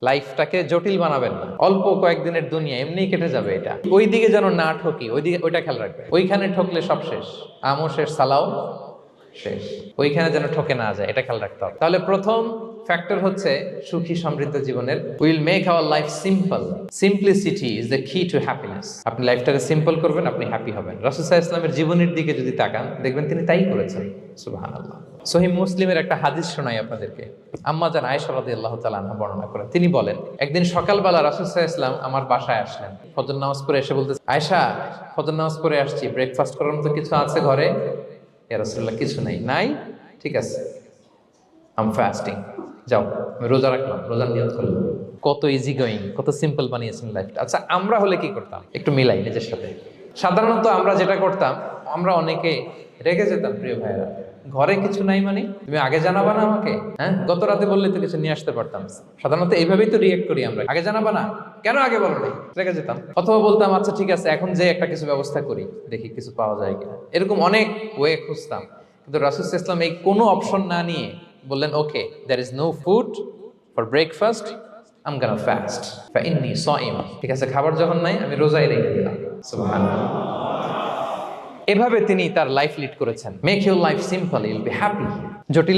লাইফটাকে জটিল বানাবেন না। অল্প কয়েকদিনের দুনিয়া এমনিই কেটে যাবে। এটা ওই দিকে যেন না ঠকি, ওইটা খেয়াল রাখবে। ওইখানে ঠকলে সব শেষ, আমও শেষ, সালাও শেষ। ওইখানে যেন ঠকে না যায়, এটা খেয়াল রাখতে হবে। তাহলে প্রথম ফ্যাক্টর হচ্ছে সুখী সমৃদ্ধ জীবনের will make our life simple. Simplicity is the কি টু হ্যাপিনেস। আপনি লাইফটাকে সিম্পল করবেন, আপনি হ্যাপি হবেন। রাসূল সাল্লাল্লাহু আলাইহি ওয়াসাল্লামের জীবনের দিকে যদি তাকান, দেখবেন তিনি তাই করেছেন। সুবহানাল্লাহ। সহিহ মুসলিমের একটা হাদিস শোনাই আপনাদেরকে। আম্মা জান আয়েশা রাদিয়াল্লাহু তাআলা আনহা বর্ণনা করেন। তিনি বলেন, একদিন সকালবেলা রাসূল সাল্লাল্লাহু আলাইহি ওয়াসাল্লাম আমার বাসায় আসলেন। ফজর নামাজ পড়ে এসে বলতেছে, আয়েশা, ফজর নামাজ পড়ে আসছি, ব্রেকফাস্ট করার মতো কিছু আছে ঘরে? ইয়া রাসূলুল্লাহ, কিছু নাই। নাই? ঠিক আছে, আম ফাস্টিং, যাও আমি রোজা রাখলাম, রোজার নিয়ত করলাম। কত ইজি গোয়িং, কত সিম্পল বানিয়েছেন লাইফটা। আচ্ছা, আমরা হলে কি করতাম? একটু মিলাই নিজের সাথে। সাধারণত আমরা যেটা করতাম, আমরা অনেকে রেগে যেতাম। প্রিয় ভাইয়েরা, ঘরে কিছু নাই মানে তুমি আগে জানাবা না আমাকে? হ্যাঁ, গত রাতে বললে তো কিছু নিয়ে আসতে পারতাম। সাধারণত এইভাবেই তো রিয়েক্ট করি আমরা, আগে জানাবা না কেন, আগে বলো না, রেগে যেতাম। অথবা বলতাম, আচ্ছা ঠিক আছে, এখন যে একটা কিছু ব্যবস্থা করি, দেখি কিছু পাওয়া যায় কিনা। এরকম অনেক ওয়ে খুঁজতাম। কিন্তু রাসূল সাল্লাল্লাহু আলাইহি ওয়াসাল্লাম এই কোনো অপশন না নিয়ে বললেন, ওকে, there is no food for breakfast, I'm gonna fast فإني صائم। ঠিক আছে, খাবার যখন নাই, আমি রোজাই রেখে দিলাম। সুবহানাল্লাহ। এভাবে তিনি তার লাইফ লিড করেছেন। Make your life simple, you'll be happy. জটিল